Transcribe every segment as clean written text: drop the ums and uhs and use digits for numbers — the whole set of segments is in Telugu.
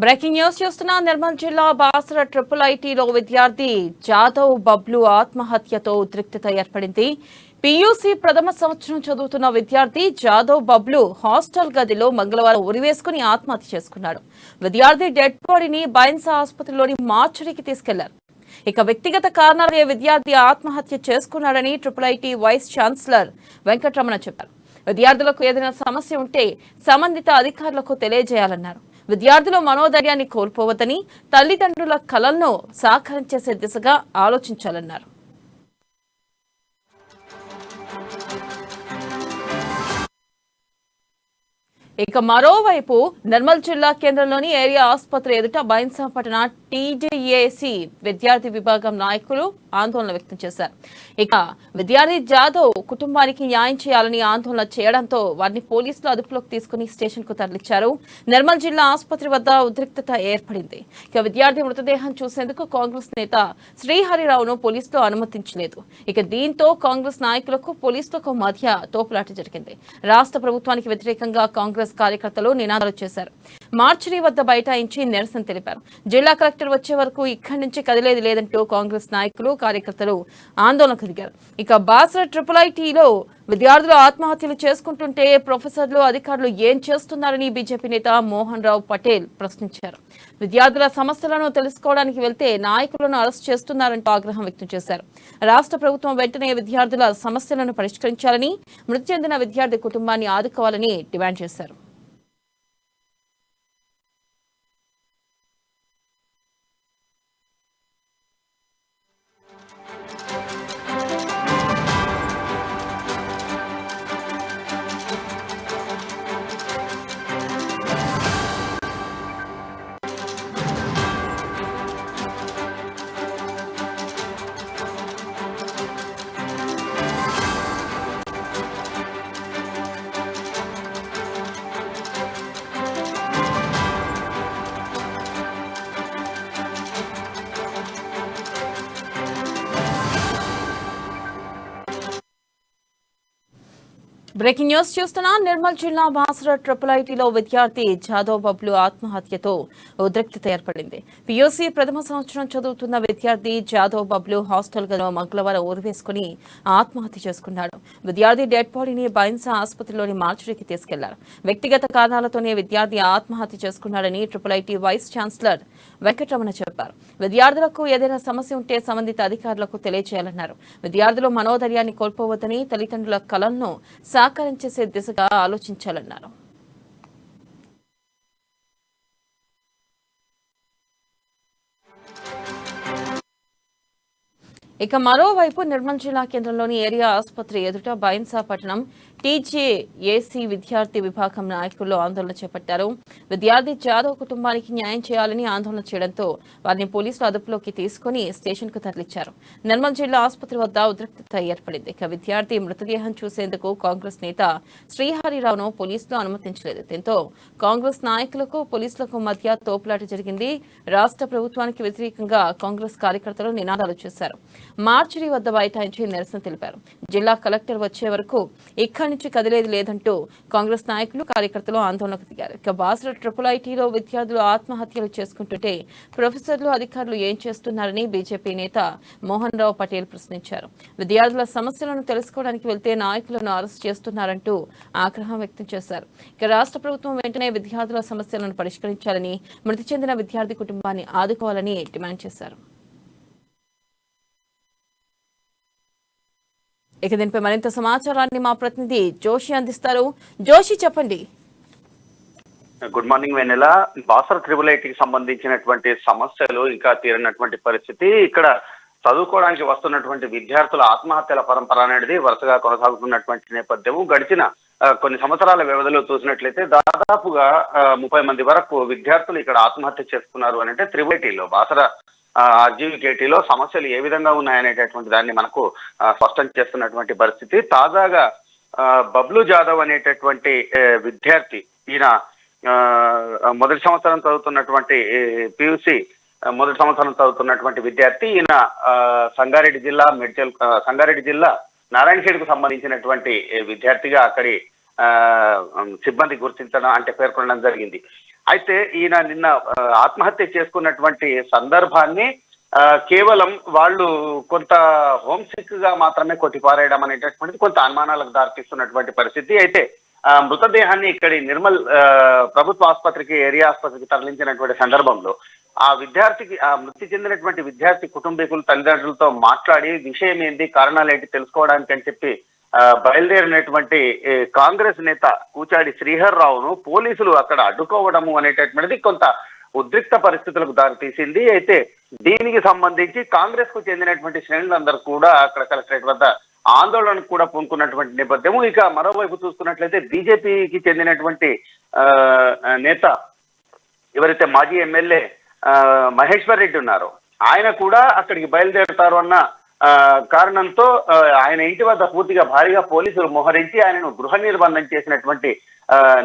బ్రేకింగ్ న్యూస్ చూస్తున్నా. నిర్మల్ జిల్లా బాసర ట్రిపుల్ ఐటీలో విద్యార్థి జాదవ్ బబ్లు ఆత్మహత్యతో ఉద్రిక్తత ఏర్పడింది. పీయూసీ ప్రథమ సంవత్సరం చదువుతున్న విద్యార్థి జాదవ్ బబ్లు హాస్టల్ గదిలో మంగళవారం ఉరివేసుకుని ఆత్మహత్య చేసుకున్నాడు. విద్యార్థి డెడ్ బాడీని బైన్సా ఆసుపత్రిలోని మార్చురీకి తీసుకెళ్లారు. ఇక వ్యక్తిగత కారణాలే విద్యార్థి ఆత్మహత్య చేసుకున్నాడని triple IT vice chancellor Venkataramana చెప్పారు. విద్యార్థులకు ఏదైనా సమస్య ఉంటే సంబంధిత అధికారులకు తెలియజేయాలన్నారు. విద్యార్థులు మనోధైర్యాన్ని కోల్పోవద్దని, తల్లిదండ్రుల కలలను సాకారం చేసే దిశగా ఆలోచించాలన్నారు. ఇక మరోవైపు నిర్మల్ జిల్లా కేంద్రంలోని ఏరియా ఆసుపత్రి ఎదుట బైన్సా పట్టణ టీజేఏసీ విద్యార్థి విభాగం నాయకులు ఆందోళన వ్యక్తం చేశారు. ఇక విద్యార్థి జాదవ్ కుటుంబానికి న్యాయం చేయాలని ఆందోళన చేయడంతో వారిని పోలీసులు అదుపులోకి తీసుకుని స్టేషన్ కు తరలించారు. నిర్మల్ జిల్లా ఆసుపత్రి వద్ద ఉద్రిక్తత ఏర్పడింది. ఇక విద్యార్థి మృతదేహం చూసేందుకు కాంగ్రెస్ నేత శ్రీహరిరావును పోలీసులు అనుమతించలేదు. ఇక దీంతో కాంగ్రెస్ నాయకులకు పోలీసులకు మధ్య తోపులాట జరిగింది. రాష్ట్ర ప్రభుత్వానికి వ్యతిరేకంగా కాంగ్రెస్ కార్యకర్తలు నినాదాలు చేశారు. మార్చురీ వద్ద బైఠాయించి నిరసన తెలిపారు. జిల్లా కలెక్టర్ వచ్చే వరకు ఇక్కడి నుంచి కదిలేది లేదంటూ కాంగ్రెస్ నాయకులు కార్యకర్తలు ఆందోళనకు దిగారు. ఇక బాసర ట్రిపుల్ ఐటీలో విద్యార్థులు ఆత్మహత్యలు చేసుకుంటుంటే ప్రొఫెసర్లు అధికారులు ఏం చేస్తున్నారని బీజేపీ నేత మోహన్ రావు పటేల్ ప్రశ్నించారు. విద్యార్థుల సమస్యలను తెలుసుకోవడానికి వెళ్తే నాయకులను అరెస్ట్ చేస్తున్నారంటూ ఆగ్రహం వ్యక్తం చేశారు. రాష్ట్ర ప్రభుత్వం వెంటనే విద్యార్థుల సమస్యలను పరిష్కరించాలని, మృతి చెందిన విద్యార్థి కుటుంబాన్ని ఆదుకోవాలని డిమాండ్ చేశారు. బ్రేకింగ్ న్యూస్ చూస్తున్నా. నిర్మల్ జిల్లా బాసర ట్రిపుల్ ఐటీలో విద్యార్థి జాదవ్ బబ్లు ఆత్మహత్యతో ఉద్రిక్తత ఏర్పడింది. పీయూసీ ప్రథమ సంవత్సరం చదువుతున్న విద్యార్థి జాదవ్ బబ్లు హాస్టల్ గదిలో మంగళవారం ఊరివేసుకుని ఆత్మహత్య చేసుకున్నాడు. విద్యార్థి డెడ్ బాడీని బైన్సా ఆసుపత్రిలోని మార్చురీకి తీసుకెళ్లారు. వ్యక్తిగత కారణాలతోనే విద్యార్థి ఆత్మహత్య చేసుకున్నాడని triple IT vice chancellor Venkataramana చెప్పారు. విద్యార్థులకు ఏదైనా సమస్య ఉంటే సంబంధిత అధికారులకు తెలియజేయాలన్నారు. విద్యార్థులు మనోధైర్యాన్ని కోల్పోవద్దని, తల్లిదండ్రుల కలలను సాకారం చేసే దిశగా ఆలోచించాలన్నారు. ఇక మరోవైపు నిర్మల్ జిల్లా కేంద్రంలోని ఏరియా ఆసుపత్రి ఎదుట బైన్సా పట్టణం టీజేఏసీ విద్యార్థి విభాగం నాయకులు ఆందోళన చేపట్టారు. విద్యార్థి జాదవ్ కుటుంబానికి న్యాయం చేయాలని ఆందోళన చేయడంతో వారిని పోలీసులు అదుపులోకి తీసుకుని స్టేషన్ కు తరలించారు. నిర్మల్ జిల్లా ఆసుపత్రి వద్ద ఉద్రిక్తత ఏర్పడింది. ఇక విద్యార్థి మృతదేహం చూసేందుకు కాంగ్రెస్ నేత శ్రీహరిరావును పోలీసులు అనుమతించలేదు. దీంతో కాంగ్రెస్ నాయకులకు పోలీసులకు మధ్య తోపులాట జరిగింది. రాష్ట్ర ప్రభుత్వానికి వ్యతిరేకంగా కాంగ్రెస్ కార్యకర్తలు నినాదాలు చేశారు. మార్చురీ వద్ద బైఠాయించి నిరసన తెలిపారు. జిల్లా కలెక్టర్ వచ్చే వరకు ఇక్కడి నుంచి కదిలేది లేదంటూ కాంగ్రెస్ నాయకులు కార్యకర్తలు ఆందోళనకు దిగారు. ఇక బాసర ట్రిపుల్ ఐటీలో విద్యార్థులు ఆత్మహత్యలు చేసుకుంటుంటే ప్రొఫెసర్లు అధికారులు ఏం చేస్తున్నారని బీజేపీ నేత మోహన్ రావు పటేల్ ప్రశ్నించారు. విద్యార్థుల సమస్యలను తెలుసుకోవడానికి వెళ్తే నాయకులను అరెస్ట్ చేస్తున్నారంటూ ఆగ్రహం వ్యక్తం చేశారు. ఇక రాష్ట్ర ప్రభుత్వం వెంటనే విద్యార్థుల సమస్యలను పరిష్కరించాలని, మృతి చెందిన విద్యార్థి కుటుంబాన్ని ఆదుకోవాలని డిమాండ్ చేశారు. ఇక దీనిపై మరింత సమాచారాన్ని మా ప్రతినిధి జోషి అందిస్తారు. జోషి, చెప్పండి. గుడ్ మార్నింగ్ వెన్నెల. బాసర ట్రిపుల్ ఐటీకి సంబంధించినటువంటి సమస్యలు ఇంకా తీరినటువంటి పరిస్థితి. ఇక్కడ చదువుకోవడానికి వస్తున్నటువంటి విద్యార్థుల ఆత్మహత్యల పరంపర అనేది వరుసగా కొనసాగుతున్నటువంటి నేపథ్యము. గడిచిన కొన్ని సంవత్సరాల వ్యవధిలో చూసినట్లయితే దాదాపుగా 30 మంది వరకు విద్యార్థులు ఇక్కడ ఆత్మహత్య చేసుకున్నారు అని అంటే ట్రిపుల్ ఐటీలో బాసర ఆర్జీవీకేటీలో సమస్యలు ఏ విధంగా ఉన్నాయనేటటువంటి దాన్ని మనకు స్పష్టం చేస్తున్నటువంటి పరిస్థితి. తాజాగా బబ్లు జాదవ్ అనేటటువంటి విద్యార్థి, ఈయన మొదటి సంవత్సరం చదువుతున్నటువంటి పీయూసీ మొదటి సంవత్సరం చదువుతున్నటువంటి విద్యార్థి. ఈయన సంగారెడ్డి జిల్లా నారాయణఖేడ్కు సంబంధించినటువంటి విద్యార్థిగా అక్కడి సిబ్బంది గుర్తించడం అంటే పేర్కొనడం జరిగింది. అయితే ఈయన నిన్న ఆత్మహత్య చేసుకున్నటువంటి సందర్భాన్ని కేవలం వాళ్ళు కొంత హోమ్ సిక్ గా మాత్రమే కొట్టిపారేయడం అనేటటువంటిది కొంత అనుమానాలకు దారితీస్తున్నటువంటి పరిస్థితి. అయితే మృతదేహాన్ని ఇక్కడి నిర్మల్ ప్రభుత్వ ఆసుపత్రికి, ఏరియా ఆసుపత్రికి తరలించినటువంటి సందర్భంలో ఆ మృతి చెందినటువంటి విద్యార్థి కుటుంబీకులు తల్లిదండ్రులతో మాట్లాడి విషయం ఏంటి, కారణాలు ఏంటి తెలుసుకోవడానికి అని చెప్పి బయలుదేరినటువంటి కాంగ్రెస్ నేత కూచాడి శ్రీహర్ రావును పోలీసులు అక్కడ అడ్డుకోవడము అనేటటువంటిది కొంత ఉద్రిక్త పరిస్థితులకు దారితీసింది. అయితే దీనికి సంబంధించి కాంగ్రెస్ కు చెందినటువంటి శ్రేణులందరూ కూడా అక్కడ కలెక్టరేట్ వద్ద ఆందోళనకు కూడా పూనుకున్నటువంటి నేపథ్యము. ఇక మరోవైపు చూస్తున్నట్లయితే బీజేపీకి చెందినటువంటి నేత ఎవరైతే మాజీ ఎమ్మెల్యే మహేశ్వర్ రెడ్డి ఉన్నారో ఆయన కూడా అక్కడికి బయలుదేరుతారు అన్న కారణంతో ఆయన ఇంటి వద్ద పూర్తిగా భారీగా పోలీసులు మోహరించి ఆయనను గృహ నిర్బంధం చేసినటువంటి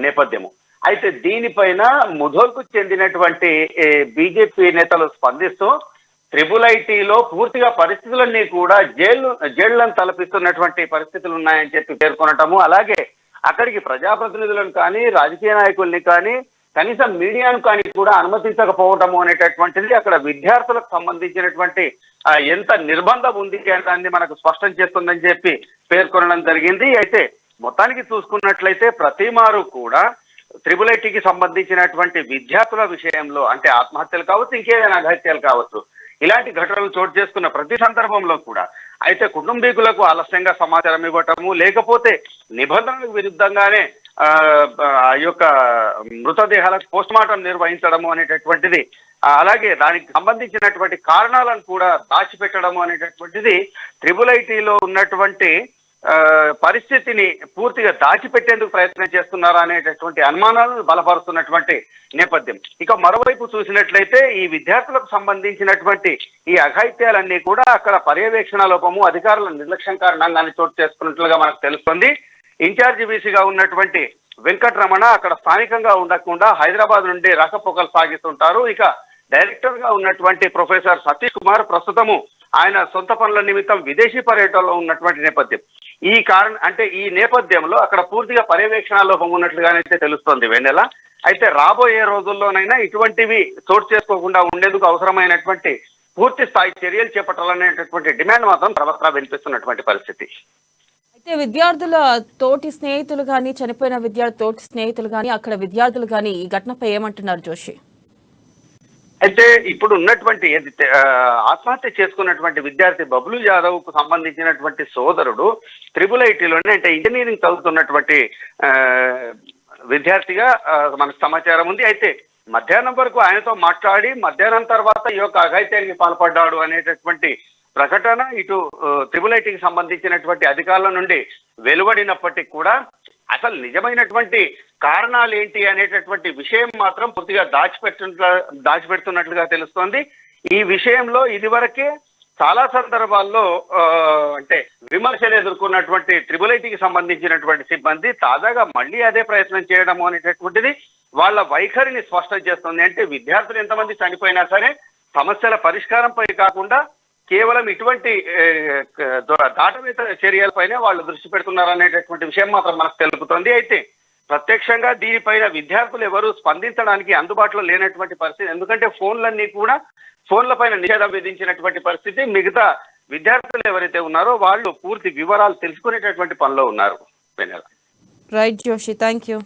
నేపథ్యము. అయితే దీనిపైన ముధోల్కు చెందినటువంటి బీజేపీ నేతలు స్పందిస్తూ IIITలో పూర్తిగా పరిస్థితులన్నీ కూడా జైళ్లను తలపిస్తున్నటువంటి పరిస్థితులు ఉన్నాయని చెప్పి పేర్కొనటము, అలాగే అక్కడికి ప్రజాప్రతినిధులను కానీ రాజకీయ నాయకుల్ని కానీ కనీసం మీడియాను కానీ కూడా అనుమతించకపోవటము అనేటటువంటిది అక్కడ విద్యార్థులకు సంబంధించినటువంటి ఎంత నిర్బంధం ఉంది దాన్ని మనకు స్పష్టం చేస్తుందని చెప్పి పేర్కొనడం జరిగింది. అయితే మొత్తానికి చూసుకున్నట్లయితే ప్రతిమారు కూడా IIITకి సంబంధించినటువంటి విద్యార్థుల విషయంలో అంటే ఆత్మహత్యలు కావచ్చు, ఇంకేదైనా అఘాయిత్యాలు కావచ్చు, ఇలాంటి ఘటనలు చోటు చేసుకున్న ప్రతి సందర్భంలో కూడా అయితే కుటుంబీకులకు ఆలస్యంగా సమాచారం ఇవ్వటము, లేకపోతే నిబంధనలకు విరుద్ధంగానే ఆ యొక్క మృతదేహాలకు పోస్ట్ మార్టం నిర్వహించడము అనేటటువంటిది, అలాగే దానికి సంబంధించినటువంటి కారణాలను కూడా దాచిపెట్టడము అనేటటువంటిది IIITలో ఉన్నటువంటి పరిస్థితిని పూర్తిగా దాచిపెట్టేందుకు ప్రయత్నం చేస్తున్నారా అనేటటువంటి అనుమానాలను బలపరుస్తున్నటువంటి నేపథ్యం. ఇక మరోవైపు చూసినట్లయితే ఈ విద్యార్థులకు సంబంధించినటువంటి ఈ అఘాయిత్యాలన్నీ కూడా అక్కడ పర్యవేక్షణ లోపము, అధికారుల నిర్లక్ష్యం కారణంగానే చోటు చేసుకున్నట్లుగా మనకు తెలుస్తుంది. ఇన్ఛార్జి వీసీగా ఉన్నటువంటి వెంకటరమణ అక్కడ స్థానికంగా ఉండకుండా హైదరాబాద్ నుండి రాకపోకలు సాగిస్తుంటారు. ఇక డైరెక్టర్ గా ఉన్నటువంటి ప్రొఫెసర్ సతీష్ కుమార్ ప్రస్తుతము ఆయన సొంత పనుల నిమిత్తం విదేశీ పర్యటనలో ఉన్నటువంటి నేపథ్యం. ఈ నేపథ్యంలో అక్కడ పూర్తిగా పర్యవేక్షణ లోపం ఉన్నట్లుగానైతే తెలుస్తోంది వెన్నెల. అయితే రాబోయే రోజుల్లోనైనా ఇటువంటివి చోటు చేసుకోకుండా ఉండేందుకు అవసరమైనటువంటి పూర్తి స్థాయి చర్యలు చేపట్టాలనేటటువంటి డిమాండ్ మాత్రం సర్వత్రా వినిపిస్తున్నటువంటి పరిస్థితి. అయితే విద్యార్థుల తోటి స్నేహితులు కానీ, చనిపోయిన విద్యార్థి తోటి స్నేహితులు కానీ, అక్కడ విద్యార్థులు కానీ ఈ ఘటనపై ఏమంటున్నారు జోషి? అయితే ఇప్పుడు ఉన్నటువంటి ఆత్మహత్య చేసుకున్నటువంటి విద్యార్థి బబ్లు యాదవ్ కు సంబంధించినటువంటి సోదరుడు IIITలోనే అంటే ఇంజనీరింగ్ చదువుతున్నటువంటి విద్యార్థిగా మనకు సమాచారం ఉంది. అయితే మధ్యాహ్నం వరకు ఆయనతో మాట్లాడి మధ్యాహ్నం తర్వాత ఈ యొక్క అఘాయిత్యానికి పాల్పడ్డాడు అనేటటువంటి ప్రకటన ఇటు IIITకి సంబంధించినటువంటి అధికారుల నుండి వెలువడినప్పటికీ కూడా అసలు నిజమైనటువంటి కారణాలు ఏంటి అనేటటువంటి విషయం మాత్రం పూర్తిగా దాచిపెడుతున్నట్లుగా తెలుస్తోంది. ఈ విషయంలో ఇదివరకే చాలా సందర్భాల్లో అంటే విమర్శలు ఎదుర్కొన్నటువంటి IIITకి సంబంధించినటువంటి సిబ్బంది తాజాగా మళ్ళీ అదే ప్రయత్నం చేయడం అనేటటువంటిది వాళ్ళ వైఖరిని స్పష్టం చేస్తుంది. అంటే విద్యార్థులు ఎంతమంది చనిపోయినా సరే సమస్యల పరిష్కారంపై కాకుండా కేవలం ఇటువంటి దాటవేత చర్యలపైనే వాళ్ళు దృష్టి పెడుతున్నారనేటటువంటి విషయం మాత్రం మనకు తెలుపుతుంది. అయితే ప్రత్యక్షంగా దీనిపైన విద్యార్థులు ఎవరు స్పందించడానికి అందుబాటులో లేనటువంటి పరిస్థితి. ఎందుకంటే ఫోన్ల పైన నిషేధం విధించినటువంటి పరిస్థితి. మిగతా విద్యార్థులు ఎవరైతే ఉన్నారో వాళ్ళు పూర్తి వివరాలు తెలుసుకునేటటువంటి పనిలో ఉన్నారు. Right Joshi, thank you.